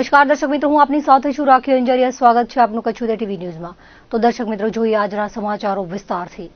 નમસ્કાર દર્શક મિત્રો, હું આપની સાથે છું રાખી અંજારિયા। સ્વાગત છે આપનું કચ્છ ઉદય ટીવી ન્યૂઝમાં। તો દર્શક મિત્રો, જોઈએ આજના સમાચારો વિસ્તારથી।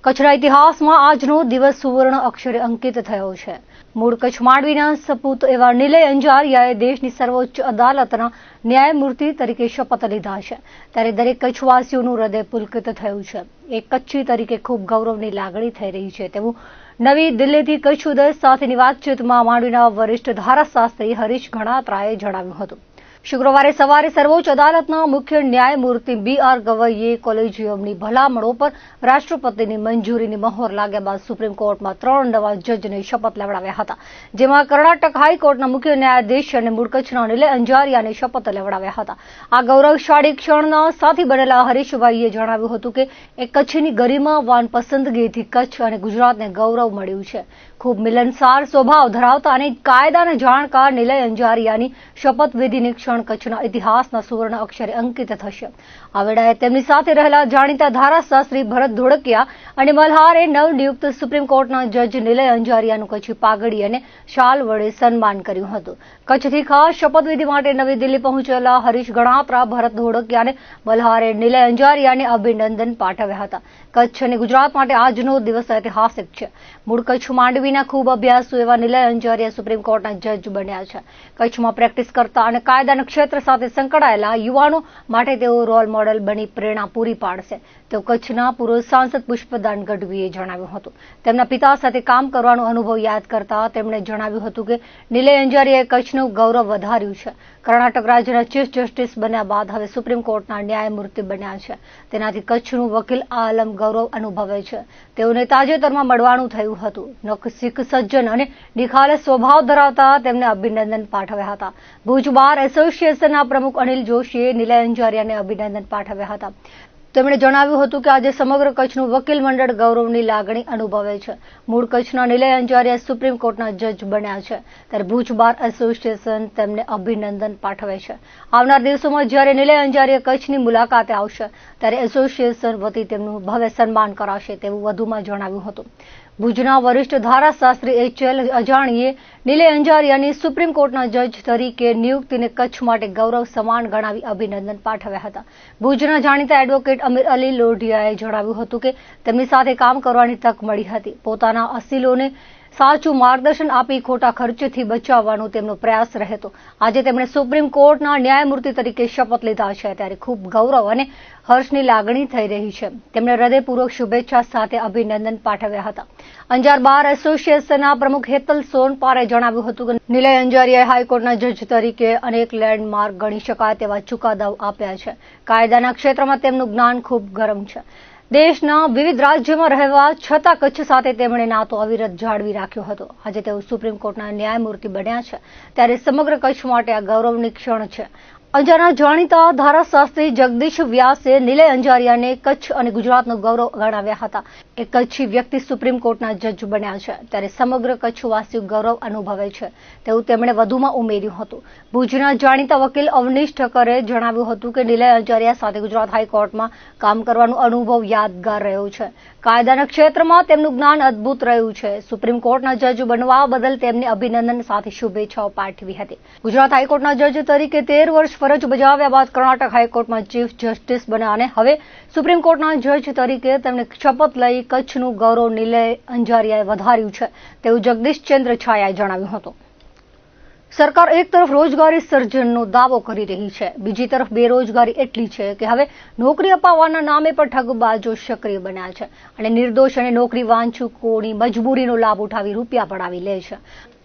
કચ્છના ઇતિહાસમાં આજનો દિવસ સુવર્ણ અક્ષરે અંકિત થયો છે। મૂળ કચ્છ માંડવીના સપૂત એવા નિલય અંજારિયાએ દેશની સર્વોચ્ચ અદાલતના ન્યાયમૂર્તિ તરીકે શપથ લીધા છે। ત્યારે દરેક કચ્છવાસીઓનું હૃદય પુલકિત થયું છે। એક કચ્છી તરીકે ખૂબ ગૌરવની લાગણી થઈ રહી છે તેવું નવી દિલ્હીથી કચ્છ ઉદય સાથેની વાતચીતમાં માંડવીના વરિષ્ઠ ધારાશાસ્ત્રી હરીશ ગણાત્રાએ જણાવ્યું હતું। શુક્રવારે સવારે સર્વોચ્ચ અદાલતના મુખ્ય ન્યાયમૂર્તિ BR ગવઈએ કોલેજિયમની ભલામણો પર રાષ્ટ્રપતિની મંજૂરીની મહોર લાગ્યા બાદ સુપ્રીમ કોર્ટમાં 3 નવા જજને શપથ લેવડાવ્યા હતા, જેમાં કર્ણાટક હાઈકોર્ટના મુખ્ય ન્યાયાધીશ અને મૂળ કચ્છના નિલય અંજારિયાને શપથ લેવડાવ્યા હતા। આ ગૌરવશાળી ક્ષણના સાથી બનેલા હરીશભાઈએ જણાવ્યું હતું કે એક કચ્છની ગરિમાવાન પસંદગીથી કચ્છ અને ગુજરાતને ગૌરવ મળ્યું છે। ખૂબ મિલનસાર સ્વભાવ ધરાવતા અને કાયદાના જાણકાર નિલય અંજારિયાની શપથવિધિની ક્ષણ કચ્છના ઇતિહાસના સુવર્ણ અક્ષરે અંકિત થશે। આ વેળાએ તેમની સાથે રહેલા જાણીતા ધારાશાસ્ત્રી ભરત ધોળકિયા અને મલ્હારે નવનિયુક્ત સુપ્રીમ કોર્ટના જજ નિલય અંજારિયાનું કચ્છી પાઘડી અને શાલ વડે સન્માન કર્યું હતું। કચ્છથી ખાસ શપથવિધિ માટે નવી દિલ્હી પહોંચેલા હરીશ ગણાત્રા, ભરત ધોળકિયા અને મલ્હારે નિલય અંજારિયાને અભિનંદન પાઠવ્યા હતા। કચ્છ અને ગુજરાત માટે આજનો દિવસ ઐતિહાસિક છે। મૂળ કચ્છ માંડવીના ખૂબ અભ્યાસુ એવા નિલય અંજારિયા સુપ્રીમ કોર્ટના જજ બન્યા છે। કચ્છમાં પ્રેક્ટિસ કરતા અને કાયદાના ક્ષેત્ર સાથે સંકળાયેલા યુવાનો માટે તેઓ રોલ મોડેલ બની પ્રેરણા પૂરી પાડશે તેવું કચ્છના પૂર્વ સાંસદ પુષ્પદાન ગઢવીએ જણાવ્યું હતું। તેમના પિતા સાથે કામ કરવાનો અનુભવ યાદ કરતા તેમણે જણાવ્યું હતું કે નિલય અંજારિયાએ કચ્છનું ગૌરવ વધાર્યું છે। કર્ણાટક રાજ્યના ચીફ જસ્ટિસ બન્યા બાદ હવે સુપ્રીમ કોર્ટના ન્યાયમૂર્તિ બન્યા છે। તેનાથી કચ્છનું વકીલ આલમ ગૌરવ અનુભવે છે। તેઓને તાજેતરમાં મળવાનું થયું હતું। નખશીખ સજ્જન અને નિખાલસ સ્વભાવ ધરાવતા તેમને અભિનંદન પાઠવ્યા હતા। ભુજ બાર એસોસિએશનના પ્રમુખ અનિલ જોશીએ નિલય અંજારિયાને અભિનંદન પાઠવ્યા હતા। તેમણે જણાવ્યું હતું કે આજે સમગ્ર કચ્છનું વકીલ મંડળ ગૌરવની લાગણી અનુભવે છે। મૂળ કચ્છના નિલય અંજારિયા સુપ્રીમ કોર્ટના જજ બન્યા છે, ત્યારે ભુજ બાર એસોસિએશન તેમને અભિનંદન પાઠવે છે। આવનાર દિવસોમાં જ્યારે નિલય અંજારિયા કચ્છની મુલાકાતે આવશે ત્યારે એસોસિએશન વતી તેમનું ભવ્ય સન્માન કરાશે તેવું વધુમાં જણાવ્યું હતું। ભુજના વરિષ્ઠ ધારાશાસ્ત્રી HL અજાણીએ નિલય અંજારિયાની સુપ્રીમ કોર્ટના જજ તરીકે નિયુક્તિને કચ્છ માટે ગૌરવ સમાન ગણાવી અભિનંદન પાઠવ્યા હતા। ભુજના જાણીતા એડવોકેટ અમીર અલી લોઢિયાએ જણાવ્યું હતું કે તેમની સાથે કામ કરવાની તક મળી હતી। પોતાના અસીલોને સાચું માર્ગદર્શન આપી ખોટા ખર્ચથી બચાવવાનો તેમનો પ્રયાસ રહેતો। આજે તેમણે સુપ્રીમ કોર્ટના ન્યાયમૂર્તિ તરીકે શપથ લીધા છે, ત્યારે ખૂબ ગૌરવ અને હર્ષની લાગણી થઈ રહી છે। તેમણે હૃદયપૂર્વક શુભેચ્છા સાથે અભિનંદન પાઠવ્યા હતા। અંજાર બાર એસોસિએશનના પ્રમુખ હેતલ સોનપારે જણાવ્યું હતું કે નિલય અંજારિયાએ હાઈકોર્ટના જજ તરીકે અનેક લેન્ડમાર્ક ગણી શકાય તેવા ચુકાદાઓ આપ્યા છે। કાયદાના ક્ષેત્રમાં તેમનું જ્ઞાન ખૂબ ગરમ છે। દેશના વિવિધ રાજ્યોમાં રહેવા છતાં કચ્છ સાથે તેમણે નાતો અવિરત જાળવી રાખ્યો હતો। આજે તેઓ સુપ્રીમ કોર્ટના ન્યાયમૂર્તિ બન્યા છે, ત્યારે સમગ્ર કચ્છ માટે આ ગૌરવની ક્ષણ છે। અંજારના જાણીતા ધારાશાસ્ત્રી જગદીશ વ્યાસે નિલય અંજારિયાને કચ્છ અને ગુજરાતનું ગૌરવ ગણાવ્યા હતા। એક કચ્છી વ્યક્તિ સુપ્રીમ કોર્ટના જજ બન્યા છે, ત્યારે સમગ્ર કચ્છવાસીઓ ગૌરવ અનુભવે છે તેવું તેમણે વધુમાં ઉમેર્યું હતું। ભુજના જાણીતા વકીલ અવનીશ ઠક્કરે જણાવ્યું હતું કે નિલય અંજારિયા સાથે ગુજરાત હાઈકોર્ટમાં કામ કરવાનો અનુભવ યાદગાર રહ્યો છે। કાયદાના ક્ષેત્રમાં તેમનું જ્ઞાન અદ્ભુત રહ્યું છે। સુપ્રીમ કોર્ટના જજ બનવા બદલ તેમને અભિનંદન સાથે શુભેચ્છાઓ પાઠવી હતી। ગુજરાત હાઈકોર્ટના જજ તરીકે 13 વર્ષ ફરજ બજાવ્યા બાદ કર્ણાટક હાઈકોર્ટમાં ચીફ જસ્ટિસ બન્યા અને હવે સુપ્રીમ કોર્ટના જજ તરીકે તેમણે શપથ લઈ કચ્છનું ગૌરવ નિલય અંજારિયાએ વધાર્યું છે તેવું જગદીશ ચંદ્ર છાયાએ જણાવ્યું હતું। સરકાર એક તરફ રોજગારી સર્જનનો દાવો કરી રહી છે, બીજી તરફ બેરોજગારી એટલી છે કે હવે નોકરી અપાવવાના નામે પર ઠગબાજો સક્રિય બન્યા છે અને નિર્દોષ અને નોકરી વાંછુકોની મજબૂરીનો લાભ ઉઠાવી રૂપિયા પડાવી લે છે।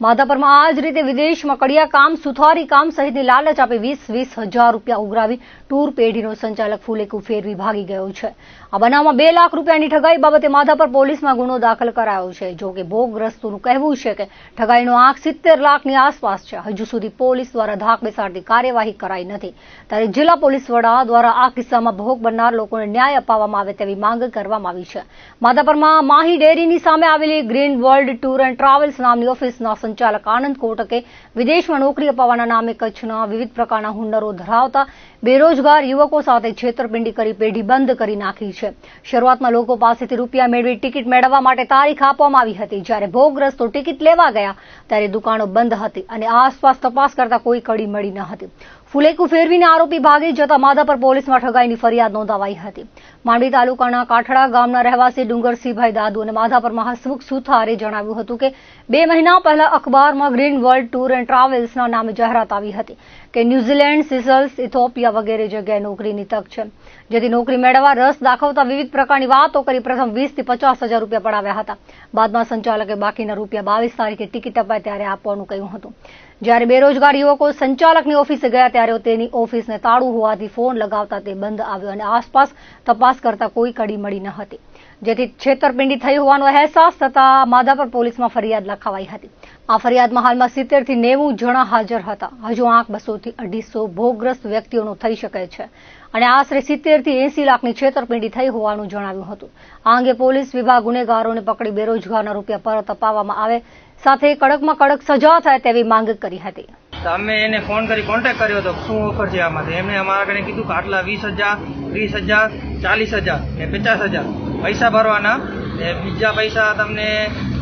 માધાપરમાં આ જ રીતે વિદેશમાં કડિયા કામ, સુથારી કામ સહિતની લાલચ આપી 20-20 હજાર રૂપિયા ઉઘરાવી ટૂર પેઢીનો સંચાલક ફૂલેકુ ફેરવી ભાગી ગયો છે। આ બનાવમાં 2 લાખ રૂપિયાની ઠગાઈ બાબતે માધાપર પોલીસમાં ગુનો દાખલ કરાયો છે। જો કે ભોગગ્રસ્તોનું કહેવું છે કે ઠગાઈનો આંક 70 લાખની આસપાસ છે। હજુ સુધી પોલીસ દ્વારા ધાક બેસાડતી કાર્યવાહી કરાઈ નથી, ત્યારે જિલ્લા પોલીસ વડા દ્વારા આ કિસ્સામાં ભોગ બનનાર લોકોને ન્યાય અપાવવામાં આવે તેવી માંગ કરવામાં આવી છે। માધાપરમાં માહી ડેરીની સામે આવેલી green world tour and travels નામની ઓફિસના સંચાલક આનંદ કોટકે વિદેશમાં નોકરી અપાવવાના નામે કચ્છના વિવિધ પ્રકારના હુનરો ધરાવતા બેરોજગાર યુવકો સાથે છેતરપિંડી કરી પેઢી બંધ કરી નાખી છે। શરૂઆતમાં લોકો પાસેથી રૂપિયા મેળવી ટિકિટ મેળવવા માટે તારીખ આપવામાં આવી હતી, જ્યારે ભોગગ્રસ્તો ટિકિટ લેવા ગયા ત્યારે દુકાનો બંધ હતી અને આસપાસ તપાસ કરતા કોઈ કડી મળી ન હતી। ફુલેકુ ફેરવીને આરોપી ભાગી જતા માધાપર પોલીસમાં ઠગાઈની ફરિયાદ નોંધાવાઈ હતી. માંડવી તાલુકાના કાઠડા ગામના રહેવાસી ડુંગરસિંહભાઈ દાદુ અને માધાપરમાં હસમુખ સુથારે જણાવ્યું હતું કે 2 મહિના પહેલા અખબારમાં ગ્રીન વર્લ્ડ ટૂર એન્ડ ટ્રાવેલ્સના નામે જાહેરાત આવી હતી કે ન્યૂઝીલેન્ડ, સિસલ્સ, ઇથોપિયા વગેરે જગ્યાએ નોકરીની તક છે, જેથી નોકરી મેળવવા રસ દાખવતા વિવિધ પ્રકારની વાતો કરી પ્રથમ 20 થી 50 હજાર રૂપિયા પડાવ્યા હતા. બાદમાં સંચાલકે બાકીના રૂપિયા 22 તારીખે ટિકિટ અપાય ત્યારે આપવાનું કહ્યું હતું. જ્યારે બેરોજગાર યુવકો સંચાલકની ઓફિસે ગયા ત્યારે તેની ઓફિસને તાળું હોવાથી ફોન લગાવતા તે બંધ આવ્યો અને આસપાસ તપાસ કરતા કોઈ કડી મળી ન હતી, જેથી છેતરપિંડી થઈ હોવાનો અહેસાસ થતા માધાપર પોલીસમાં ફરિયાદ લખાવાઈ હતી. આ ફરિયાદમાં હાલમાં 70 થી 90 જણા હાજર હતા. હજુ આંક 200 થી 250 ભોગગ્રસ્ત વ્યક્તિઓનો થઈ શકે છે અને આશરે 70 થી 80 લાખની છેતરપિંડી થઈ હોવાનું જણાવ્યું હતું. આ અંગે પોલીસ વિભાગ ગુનેગારોને પકડી બેરોજગારના રૂપિયા પરત અપાવવામાં આવે સાથે કડકમાં કડક સજા થાય તેવી માંગ કરી હતી. અમે એને ફોન કરી કોન્ટેક્ટ કર્યો હતો શું ઓફર છે આમાંથી. એમને અમારા કને કીધું કે આટલા 20,000, 30,000, 40,000 ને 50,000 પૈસા ભરવાના, ને બીજા પૈસા તમને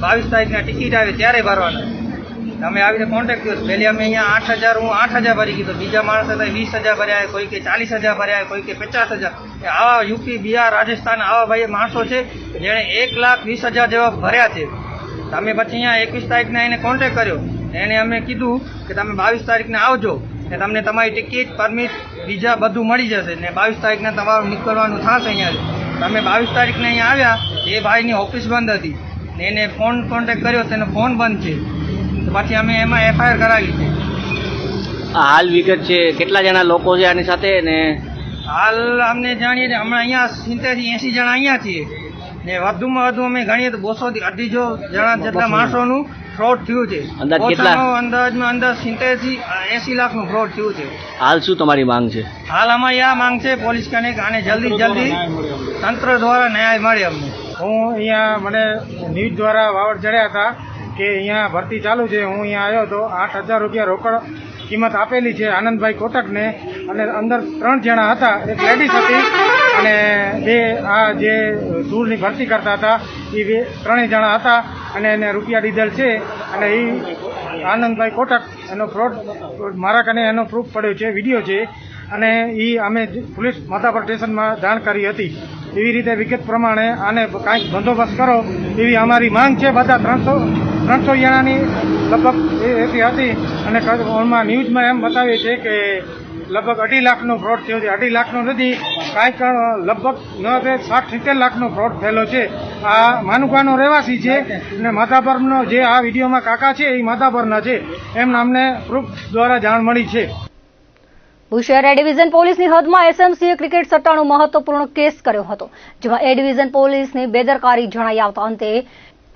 22 તારીખના ટિકિટ આવે ત્યારે ભરવાના. અમે આવી રીતે કોન્ટેક્ટ કર્યો. પહેલી અમે અહીંયા 8,000 હું 8,000 ભરી ગયો. બીજા માણસો 20,000 ભર્યા, કોઈ કે 40,000 ભર્યા, કોઈ કે 50,000. આવા યુપી, બિહાર, રાજસ્થાન આવા ભાઈ માણસો છે જેણે 1,20,000 જેવા ભર્યા છે. અમે પછી અહીંયા 21 તારીખના એને કોન્ટેક્ટ કર્યો. એને અમે કીધું કે તમે 22 તારીખને આવજો ને તમને તમારી ટિકિટ, પરમિટ, બીજા બધું મળી જશે ને 22 તારીખના તમારું નીકળવાનું થશે અહીંયાથી. તમે 22 તારીખને અહીંયા આવ્યા, એ ભાઈની ઓફિસ બંધ હતી ને એને ફોન કોન્ટેક્ટ કર્યો તેનો ફોન બંધ છે. તો પછી અમે એમાં એફઆઈઆર કરાવી છે. હાલ વિગત છે કેટલા જણા લોકો છે આની સાથે ને હાલ અમને જાણીએ હમણાં અહીંયા 70 થી 80 જણા અહીંયા છીએ ને વધુમાં વધુ અમે ગણીએ તો 200 થી 250 જણા જેટલા માણસોનું ફ્રોડ થયું છે. અંદાજમાં અંદાજ 70 થી 80 લાખનું ફ્રોડ થયું છે. હાલ શું તમારી માંગ છે? હાલ અમારી આ માંગ છે પોલીસ કને કે આને જલ્દી તંત્ર દ્વારા ન્યાય મળે અમને. હું અહીંયા મને ન્યૂઝ દ્વારા વાવડ ચડ્યા હતા કે અહીંયા ભરતી ચાલુ છે. હું અહીંયા આવ્યો તો 8,000 રૂપિયા રોકડ કિંમત આપેલી છે આનંદભાઈ કોટકને અને અંદર 3 જણા હતા, એક લેડીઝ હતી અને જે ટૂરની ભરતી કરતા હતા એ 3 જણા હતા અને એને રૂપિયા દીધેલ છે અને એ આનંદભાઈ કોટક એનો ફ્રોડ મારા કને એનો પ્રૂફ પડ્યો છે, વિડીયો છે અને એ અમે પોલીસ માધાપર સ્ટેશનમાં જાણ કરી હતી. એવી રીતે વિગત પ્રમાણે આને કાંઈક બંદોબસ્ત કરો એવી અમારી માંગ છે. બધા 300 જણાની લગભગ એથી હતી અને ન્યૂઝમાં એમ બતાવે છે કે લગભગ 2.5 લાખનો ફ્રોડ થયો છે. 2.5 લાખનો નથી, કાંઈક લગભગ 60-70 લાખનો ફ્રોડ થયેલો છે. આ માનુકાનો રહેવાસી છે અને માધાપરનો જે આ વિડીયોમાં કાકા છે એ માધાપરના છે એમ અમને પ્રૂફ દ્વારા જાણ મળી છે. ભુજ શહેર એ ડિવિઝન પોલીસની હદમાં એસએમસીએ ક્રિકેટ સટ્ટાનો મહત્વપૂર્ણ કેસ કર્યો હતો, જેમાં એ ડિવિઝન પોલીસની બેદરકારી જણાઈ આવતા અંતે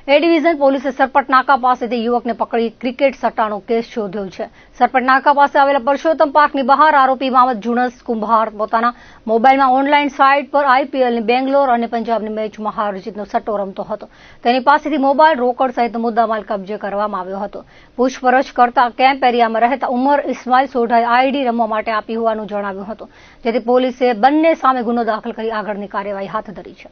એ ડિવિઝન પોલીસે સરપટ નાકા પાસેથી યુવકને પકડી ક્રિકેટ સટ્ટાનો કેસ શોધ્યો છે. સરપટ નાકા પાસે આવેલા પરસોત્તમ પાર્કની બહાર આરોપી મોહમ્મદ જુનસ કુંભાર પોતાના મોબાઈલમાં ઓનલાઈન સાઇટ પર આઈપીએલની બેંગ્લોર અને પંજાબની મેચમાં હાર જીતનો સટ્ટો રમતો હતો. તેની પાસેથી મોબાઈલ, રોકડ સહિતનો મુદ્દામાલ કબજે કરવામાં આવ્યો હતો. પૂછપરછ કરતા કેમ્પ એરિયામાં રહેતા ઉમર ઇસ્માઇલ સોઢાએ આઈડી રમવા માટે આપી હોવાનું જણાવ્યું હતું, જેથી પોલીસે બંને સામે ગુનો દાખલ કરી આગળની કાર્યવાહી હાથ ધરી છે.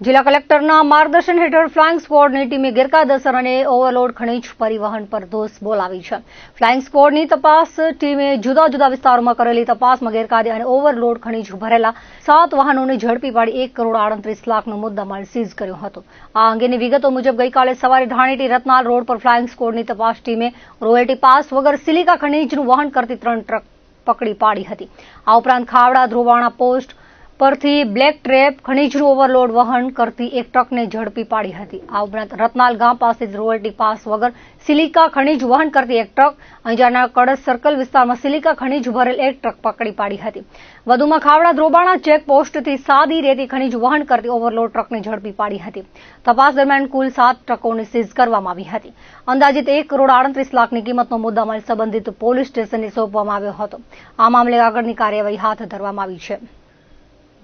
જિલ્લા કલેક્ટરના માર્ગદર્શન હેઠળ ફ્લાઇંગ સ્ક્વોડની ટીમે ગેરકાયદેસર અને ઓવરલોડ ખનીજ પરિવહન પર ધોષ બોલાવી છે. ફ્લાઇંગ સ્ક્વોડની તપાસ ટીમે જુદા જુદા વિસ્તારોમાં કરેલી તપાસમાં ગેરકાયદે અને ઓવરલોડ ખનીજ ભરેલા 7 વાહનોને ઝડપી પાડી 1,38 લાખનો મુદ્દામાલ સીઝ કર્યો હતો. આ અંગેની વિગતો મુજબ ગઈકાલે સવારે ધાણેટી રતનાલ રોડ પર ફ્લાઇંગ સ્ક્વોડની તપાસ ટીમે રોયલ્ટી પાસ વગર સિલિકા ખનીજનું વહન કરતી 3 ટ્રક પકડી પાડી હતી. આ ઉપરાંત ખાવડા ધ્રોવાણા પોસ્ટ પરથી બ્લેક ટ્રેપ ખનીજનું ઓવરલોડ વહન કરતી 1 ટ્રકને ઝડપી પાડી હતી. આ ઉપરાંત રતનાલ ગામ પાસેથી રોયલ્ટી પાસ વગર સિલિકા ખનીજ વહન કરતી 1 ટ્રક, અંજારના કળશ સર્કલ વિસ્તારમાં સિલિકા ખનીજ ભરેલ 1 ટ્રક પકડી પાડી હતી. વધુમાં ખાવડા ધ્રોબાણા ચેક પોસ્ટથી સાદી રેતી ખનીજ વહન કરતી ઓવરલોડ ટ્રકને ઝડપી પાડી હતી. તપાસ દરમિયાન કુલ 7 ટ્રકોને સીઝ કરવામાં આવી હતી. અંદાજિત 1,38 લાખની કિંમતનો મુદ્દામાલ સંબંધિત પોલીસ સ્ટેશનને સોંપવામાં આવ્યો હતો. આ મામલે આગળની કાર્યવાહી હાથ ધરવામાં આવી છે.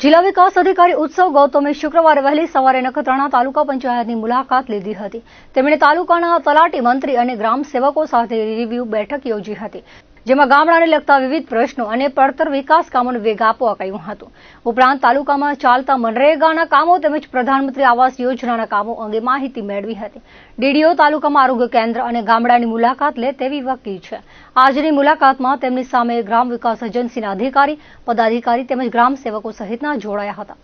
જિલ્લા વિકાસ અધિકારી ઉત્સવ ગૌતમે શુક્રવારે વહેલી સવારે નખત્રાણા તાલુકા પંચાયતની મુલાકાત લીધી હતી. તેમણે તાલુકાના તલાટી, મંત્રી અને ગ્રામ સેવકો સાથે રિવ્યુ બેઠક યોજી હતી, જેમાં ગામડાને લગતા વિવિધ પ્રશ્નો અને પડતર વિકાસ કામોને વેગ આપવા કહ્યું હતું. ઉપરાંત તાલુકામાં ચાલતા મનરેગાના કામો તેમજ પ્રધાનમંત્રી આવાસ યોજનાના કામો અંગે માહિતી મેળવી હતી. ડીડીઓ તાલુકામાં આરોગ્ય કેન્દ્ર અને ગામડાની મુલાકાત લે તેવી વકી છે. આજની મુલાકાતમાં તેમની સામે ગ્રામ વિકાસ એજન્સીના અધિકારી, પદાધિકારી તેમજ ગ્રામ સેવકો સહિતના જોડાયા હતા.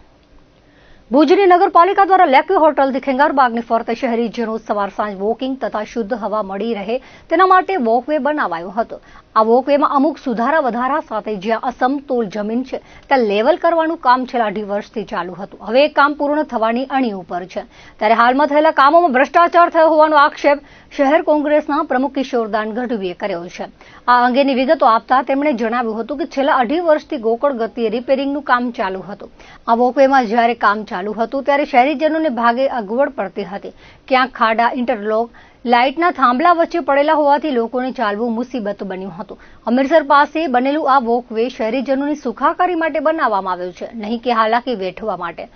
ભુજની નગરપાલિકા દ્વારા લેક્વી હોટલથી ખેંગારબાગની ફરતે શહેરીજનો સવાર સાંજ વોકિંગ તથા શુદ્ધ હવા મળી રહે તેના માટે વોકવે બનાવાયો હતો. આ વોકવેમાં અમુક સુધારા વધારા સાથે જ્યાં અસમતોલ જમીન છે ત્યાં લેવલ કરવાનું કામ છેલ્લા 2 વર્ષથી ચાલુ હતું. હવે એ કામ પૂર્ણ થવાની અણી ઉપર છે. ત્યારે હાલમાં થયેલા કામોમાં ભ્રષ્ટાચાર થયો હોવાનો આક્ષેપ શહેર કોંગ્રેસના પ્રમુખ કિશોરદાન ગઢવીએ કર્યો છે. આ અંગેની વિગતો આપતા તેમણે જણાવ્યું હતું કે છેલ્લા 2.5 વર્ષથી ગોકળ ગતિએ રિપેરિંગનું કામ ચાલુ હતું. આ વોકવેમાં જ્યારે કામ ચાલુ હતું ત્યારે શહેરીજનોને ભાગે અગવડ પડતી હતી. ક્યાંક ખાડા, ઇન્ટરલોક, લાઇટના થાંભલા વચ્ચે પડેલા હોવાથી લોકોને ચાલવું મુસીબત બન્યું હતું. અમૃતસર પાસે બનેલું આ વોકવે શહેરીજનોની સુખાકારી માટે બનાવવામાં આવ્યું છે, નહીં કે હાલાકી વેઠવા માટે.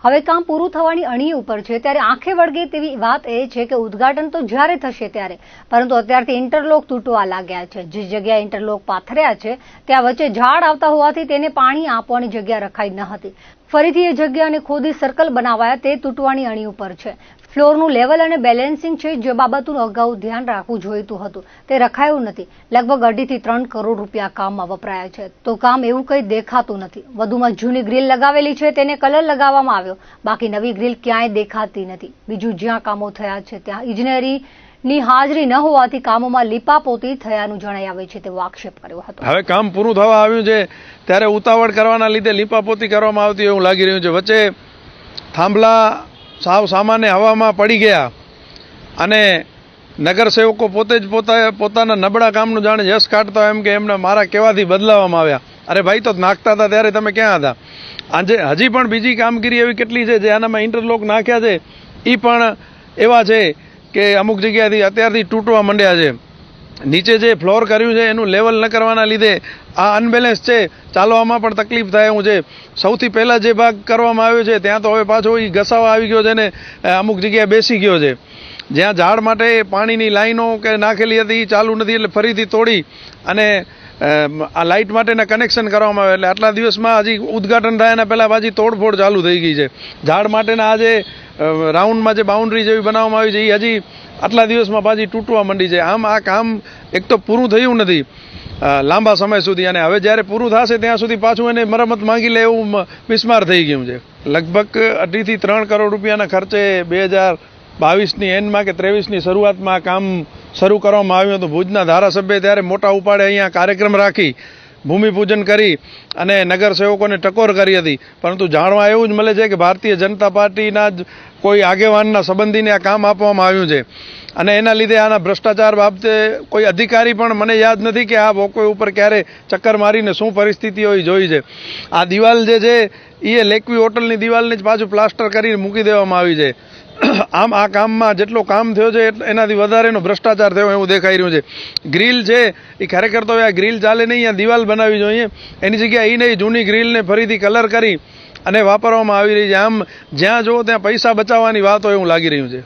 હવે કામ પૂરું થવાની અણી ઉપર છે ત્યારે આંખે વળગે તેવી વાત એ છે કે ઉદ્ઘાટન તો જ્યારે થશે ત્યારે, પરંતુ અત્યારથી ઇન્ટરલોક તૂટવા લાગ્યા છે. જે જગ્યાએ ઇન્ટરલોક પાથર્યા છે ત્યાં વચ્ચે ઝાડ આવતા હોવાથી તેને પાણી આપવાની જગ્યા રખાઈ ન હતી. ફરીથી એ જગ્યાને ખોદી સર્કલ બનાવાયા તે તૂટવાની અણી ઉપર છે. ફ્લોરનું લેવલ અને બેલેન્સિંગ છે જે બાબતનું અગાઉ ધ્યાન રાખવું જોઈતું હતું તે રખાયું નથી. લગભગ 2.5 થી 3 કરોડ રૂપિયા કામમાં વપરાયા છે તો કામ એવું કંઈ દેખાતું નથી. વધુમાં જૂની ગ્રીલ લગાવેલી છે તેને કલર લગાવવામાં આવ્યો, બાકી નવી ગ્રીલ ક્યાંય દેખાતી નથી. બીજું જ્યાં કામો થયા છે ત્યાં ઇજનેરીની હાજરી ન હોવાથી કામોમાં લીપાપોતી થયાનું જણાઈ આવે છે તેવો આક્ષેપ કર્યો હતો. હવે કામ પૂરું થવા આવ્યું છે ત્યારે ઉતાવળ કરવાના લીધે લીપાપોતી કરવામાં આવતી એવું લાગી રહ્યું છે. વચ્ચે થાંભલા સાવ સામાન્ય હવામાં પડી ગયા અને નગરસેવકો પોતે જ પોતાના નબળા કામનું જાણે યશ કાઢતા એમ કે એમને મારા કહેવાથી બદલાવવામાં આવ્યા. અરે ભાઈ, તો નાખતા હતા ત્યારે તમે ક્યાં હતા? આજે હજી પણ બીજી કામગીરી એવી કેટલી છે જે આનામાં ઇન્ટરલોક નાખ્યા છે એ પણ એવા છે કે અમુક જગ્યાએથી અત્યારથી તૂટવા માંડ્યા છે. નીચે જે ફ્લોર કર્યું છે એનું લેવલ ન કરવાના લીધે આ અનબેલેન્સ છે, ચાલવામાં પણ તકલીફ થાય એવું છે. સૌથી પહેલાં જે ભાગ કરવામાં આવ્યો છે ત્યાં તો હવે પાછો એ ઘસાવા આવી ગયો છે ને અમુક જગ્યાએ બેસી ગયો છે. જ્યાં ઝાડ માટે પાણીની લાઈનો કે નાખેલી હતી એ ચાલુ નથી એટલે ફરીથી તોડી અને આ લાઇટ માટેના કનેક્શન કરવામાં આવે એટલે આટલા દિવસમાં હજી ઉદ્ઘાટન થાય એના પહેલાં પાછી તોડફોડ ચાલુ થઈ ગઈ છે. ઝાડ માટેના આજે રાઉન્ડમાં જે બાઉન્ડ્રી જેવી બનાવવામાં આવી છે એ હજી આટલા દિવસમાં પાછી તૂટવા માંડી છે. આમ આ કામ એક તો પૂરું થયું નથી લાંબા સમય સુધી, અને હવે જ્યારે પૂરું થશે ત્યાં સુધી પાછું એને મરમ્મત માંગી લે એવું બિસ્માર થઈ ગયું છે. લગભગ 2.5 થી 3 કરોડ રૂપિયાના ખર્ચે 2022ની એન્ડમાં કે 23ની શરૂઆતમાં કામ શરૂ કરવામાં આવ્યું હતું. ભુજના ધારાસભ્ય ત્યારે મોટા ઉપાડે અહીંયા કાર્યક્રમ રાખી ભૂમિપૂજન કરી અને નગરસેવકોને ટકોર કરી હતી. પરંતુ જાણવા એવું જ મળે છે કે ભારતીય જનતા પાર્ટીના જ કોઈ આગેવાનના સંબંધીને આ કામ આપવામાં આવ્યું છે અને એના લીધે આના ભ્રષ્ટાચાર બાબતે કોઈ અધિકારી પણ મને યાદ નથી કે આ વોકવે ઉપર ક્યારે ચક્કર મારીને શું પરિસ્થિતિઓ જોઈ છે. આ દિવાલ જે છે એ લેક્વી હોટલની દિવાલને જ પાછું પ્લાસ્ટર કરીને મૂકી દેવામાં આવી છે. આમ આ કામમાં જેટલો કામ થયો છે એનાથી વધારેનો ભ્રષ્ટાચાર થયો એવું દેખાઈ રહ્યું છે. ગ્રીલ છે એ ખરેખર તો આ ગ્રીલ ચાલે નહીં, આ દિવાલ બનાવવી જોઈએ. એની જગ્યાએ એ નહીં, જૂની ગ્રીલને ફરીથી કલર કરી અને વાપરવામાં આવી રહી છે. આમ જ્યાં જુઓ ત્યાં પૈસા બચાવવાની વાત હોય એવું લાગી રહ્યું છે.